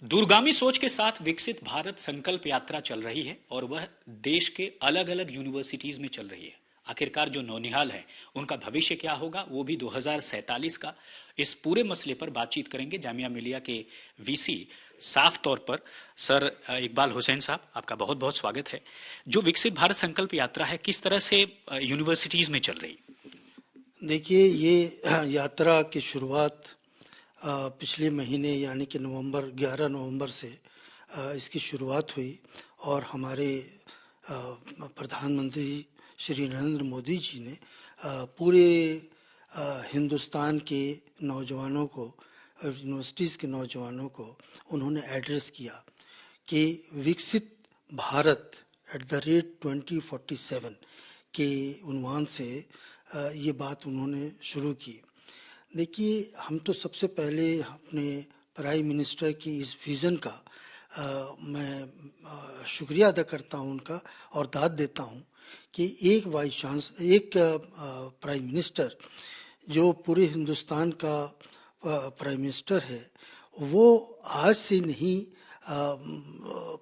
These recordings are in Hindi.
दूरगामी सोच के साथ विकसित भारत संकल्प यात्रा चल रही है और वह देश के अलग अलग यूनिवर्सिटीज में चल रही है। आखिरकार जो नौनिहाल है उनका भविष्य क्या होगा, वो भी 2047 का। इस पूरे मसले पर बातचीत करेंगे जामिया मिलिया के वीसी साफ तौर पर सर इकबाल हुसैन साहब, आपका बहुत बहुत स्वागत है। जो विकसित भारत संकल्प यात्रा है किस तरह से यूनिवर्सिटीज में चल रही? देखिए, ये यात्रा की शुरुआत पिछले महीने यानी कि 11 नवंबर से इसकी शुरुआत हुई और हमारे प्रधानमंत्री श्री नरेंद्र मोदी जी ने पूरे हिंदुस्तान के नौजवानों को, यूनिवर्सिटीज़ के नौजवानों को उन्होंने एड्रेस किया कि विकसित भारत @ 2047 के उन्वान से ये बात उन्होंने शुरू की। देखिए, हम तो सबसे पहले अपने प्राइम मिनिस्टर की इस विज़न का मैं शुक्रिया अदा करता हूँ उनका और दाद देता हूँ कि एक प्राइम मिनिस्टर जो पूरे हिंदुस्तान का प्राइम मिनिस्टर है, वो आज से नहीं,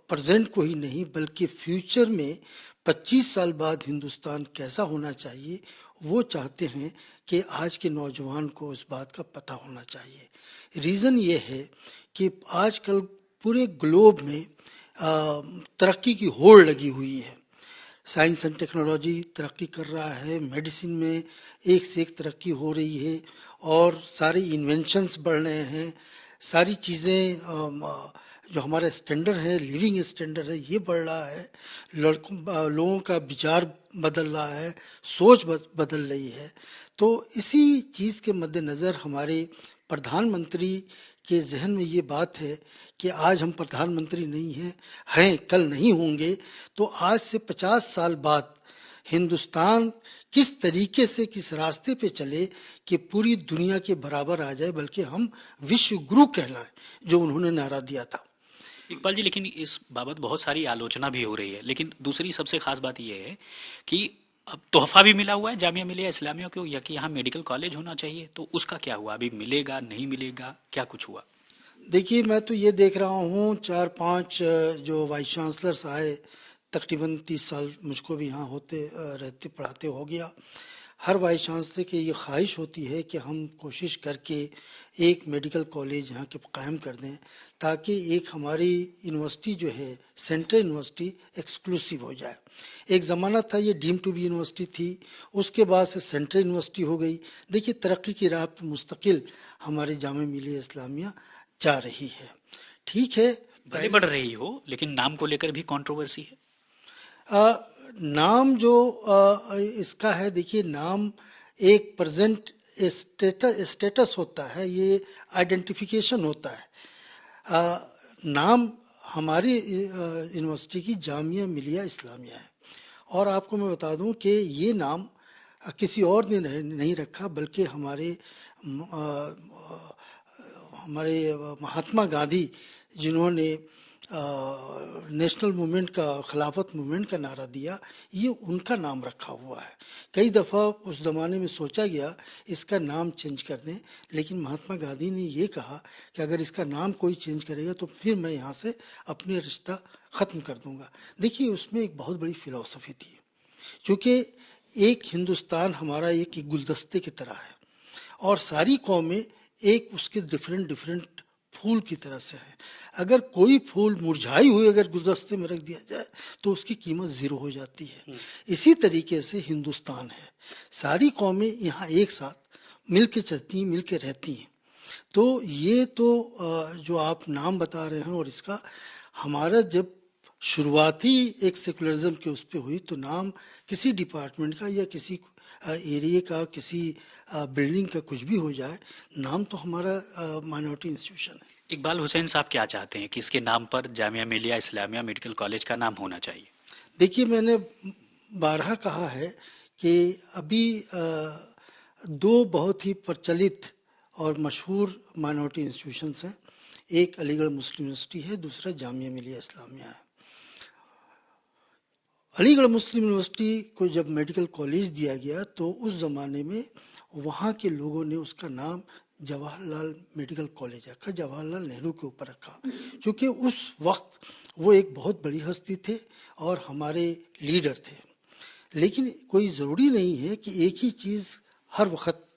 प्रेजेंट को ही नहीं बल्कि फ्यूचर में 25 साल बाद हिंदुस्तान कैसा होना चाहिए वो चाहते हैं कि आज के नौजवान को इस बात का पता होना चाहिए। रीज़न ये है कि आजकल पूरे ग्लोब में तरक्की की होड़ लगी हुई है। साइंस एंड टेक्नोलॉजी तरक्की कर रहा है, मेडिसिन में एक से एक तरक्की हो रही है और सारे इन्वेंशंस बढ़ रहे हैं। सारी चीज़ें जो हमारा स्टैंडर्ड है, लिविंग स्टैंडर्ड है, ये बढ़ रहा है। लोगों का विचार बदल रहा है, सोच बदल रही है। तो इसी चीज़ के मद्देनज़र हमारे प्रधानमंत्री के जहन में ये बात है कि आज हम प्रधानमंत्री नहीं हैं, कल नहीं होंगे, तो आज से 50 साल बाद हिंदुस्तान किस तरीके से, किस रास्ते पे चले कि पूरी दुनिया के बराबर आ जाए, बल्कि हम विश्व गुरु कहलाएं, जो उन्होंने नारा दिया था। इकबाल जी, लेकिन इस बाबत बहुत सारी आलोचना भी हो रही है, लेकिन दूसरी सबसे खास बात यह है कि अब तोहफा भी मिला हुआ है जामिया मिलिया इस्लामिया को, या कि यहाँ मेडिकल कॉलेज होना चाहिए, तो उसका क्या हुआ? अभी मिलेगा नहीं मिलेगा, क्या कुछ हुआ? देखिए, मैं तो ये देख रहा हूँ 4-5 जो वाइस चांसलर्स आए, तकरीबन 30 साल मुझको भी यहाँ होते रहते पढ़ाते हो गया। हर वाइस चांसलर की ये ख्वाहिश होती है कि हम कोशिश करके एक मेडिकल कॉलेज यहाँ के कायम कर दें, ताकि एक हमारी यूनिवर्सिटी जो है, सेंट्रल यूनिवर्सिटी, एक्सक्लूसिव हो जाए। एक ज़माना था ये डीम टू बी यूनिवर्सिटी थी, उसके बाद से सेंट्रल यूनिवर्सिटी हो गई। देखिए, तरक्की की राह पर मुस्तकिल हमारी जामिया मिलिया इस्लामिया जा रही है। ठीक है, भले बढ़ रही हो, लेकिन नाम को लेकर भी कंट्रोवर्सी है। नाम जो इसका है, देखिए, नाम एक प्रेजेंट स्टेटस होता है, ये आइडेंटिफिकेशन होता है। नाम हमारी यूनिवर्सिटी की जामिया मिलिया इस्लामिया है और आपको मैं बता दूं कि ये नाम किसी और ने नहीं रखा, बल्कि हमारे महात्मा गांधी, जिन्होंने नेशनल मूवमेंट का, खिलाफत मूवमेंट का नारा दिया, ये उनका नाम रखा हुआ है। कई दफ़ा उस ज़माने में सोचा गया इसका नाम चेंज कर दें, लेकिन महात्मा गांधी ने ये कहा कि अगर इसका नाम कोई चेंज करेगा तो फिर मैं यहाँ से अपने रिश्ता ख़त्म कर दूँगा। देखिए, उसमें एक बहुत बड़ी फ़िलॉसफी थी, क्योंकि एक हिंदुस्तान हमारा एक गुलदस्ते की तरह है और सारी कौमें एक उसके डिफरेंट डिफरेंट फूल की तरह से है। अगर कोई फूल मुरझाई हुई अगर गुलदस्ते में रख दिया जाए तो उसकी कीमत ज़ीरो हो जाती है। इसी तरीके से हिंदुस्तान है, सारी कौमें यहाँ एक साथ मिल के चलती हैं, मिल के रहती हैं। तो ये तो जो आप नाम बता रहे हैं, और इसका हमारा जब शुरुआती एक सेकुलरिज्म के उस पर हुई, तो नाम किसी डिपार्टमेंट का या किसी एरिया का, किसी बिल्डिंग का कुछ भी हो जाए, नाम तो हमारा माइनॉरिटी इंस्टीट्यूशन है। इकबाल हुसैन साहब क्या चाहते हैं कि इसके नाम पर जामिया मिलिया इस्लामिया मेडिकल कॉलेज का नाम होना चाहिए? देखिए, मैंने बारहा कहा है कि अभी दो बहुत ही प्रचलित और मशहूर माइनॉरिटी इंस्टीट्यूशंस हैं। एक अलीगढ़ मुस्लिम यूनिवर्सिटी है, दूसरा जामिया मिलिया इस्लामिया है। अलीगढ़ मुस्लिम यूनिवर्सिटी को जब मेडिकल कॉलेज दिया गया तो उस ज़माने में वहाँ के लोगों ने उसका नाम जवाहरलाल मेडिकल कॉलेज रखा, जवाहरलाल नेहरू के ऊपर रखा, क्योंकि उस वक्त वो एक बहुत बड़ी हस्ती थे और हमारे लीडर थे। लेकिन कोई ज़रूरी नहीं है कि एक ही चीज़ हर वक्त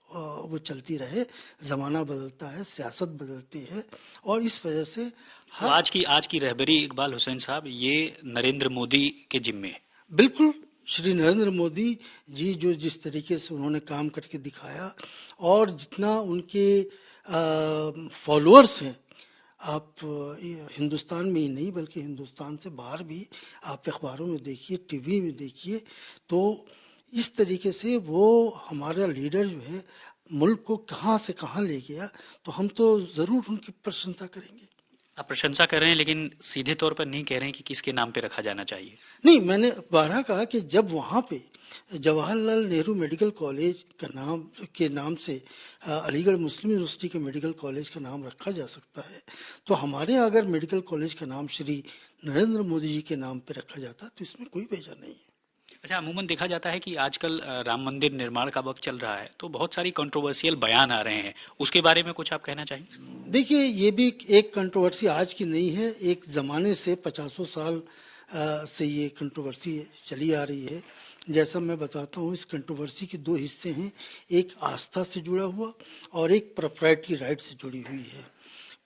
वो चलती रहे। ज़माना बदलता है, सियासत बदलती है, और इस वजह से तो आज की रहबरी इकबाल हुसैन साहब ये नरेंद्र मोदी के जिम्मे है। बिल्कुल श्री नरेंद्र मोदी जी जो जिस तरीके से उन्होंने काम करके दिखाया, और जितना उनके फॉलोअर्स हैं, आप हिंदुस्तान में ही नहीं बल्कि हिंदुस्तान से बाहर भी आप अखबारों में देखिए, टीवी में देखिए, तो इस तरीके से वो हमारा लीडर जो है मुल्क को कहाँ से कहाँ ले गया, तो हम तो ज़रूर उनकी प्रशंसा करेंगे। आप प्रशंसा कर रहे हैं लेकिन सीधे तौर पर नहीं कह रहे हैं कि किसके नाम पे रखा जाना चाहिए। नहीं, मैंने बारहा कहा कि जब वहाँ पे जवाहरलाल नेहरू मेडिकल कॉलेज का नाम के नाम से अलीगढ़ मुस्लिम यूनिवर्सिटी के मेडिकल कॉलेज का नाम रखा जा सकता है, तो हमारे यहाँ अगर मेडिकल कॉलेज का नाम श्री नरेंद्र मोदी जी के नाम पे रखा जाता तो इसमें कोई बेजा नहीं है। अच्छा, अमूमन देखा जाता है कि आजकल राम मंदिर निर्माण का वक्त चल रहा है तो बहुत सारी कंट्रोवर्शियल बयान आ रहे हैं, उसके बारे में कुछ आप कहना चाहेंगे? देखिए, ये भी एक कंट्रोवर्सी आज की नहीं है, एक ज़माने से 50 साल से ये कंट्रोवर्सी चली आ रही है। जैसा मैं बताता हूँ, इस कंट्रोवर्सी के दो हिस्से हैं, एक आस्था से जुड़ा हुआ और एक प्रोप्राइटरी राइट से जुड़ी हुई है।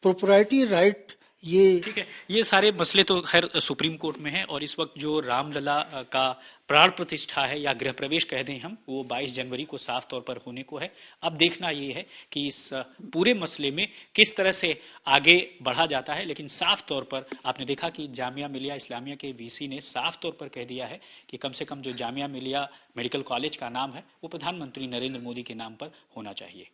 प्रोप्राइटरी राइट ये ठीक है, ये सारे मसले तो खैर सुप्रीम कोर्ट में है और इस वक्त जो रामलला का प्राण प्रतिष्ठा है या गृह प्रवेश कह दें हम, वो 22 जनवरी को साफ तौर पर होने को है। अब देखना ये है कि इस पूरे मसले में किस तरह से आगे बढ़ा जाता है, लेकिन साफ तौर पर आपने देखा कि जामिया मिलिया इस्लामिया के वीसी ने साफ तौर पर कह दिया है कि कम से कम जो जामिया मिलिया मेडिकल कॉलेज का नाम है वो प्रधानमंत्री नरेंद्र मोदी के नाम पर होना चाहिए।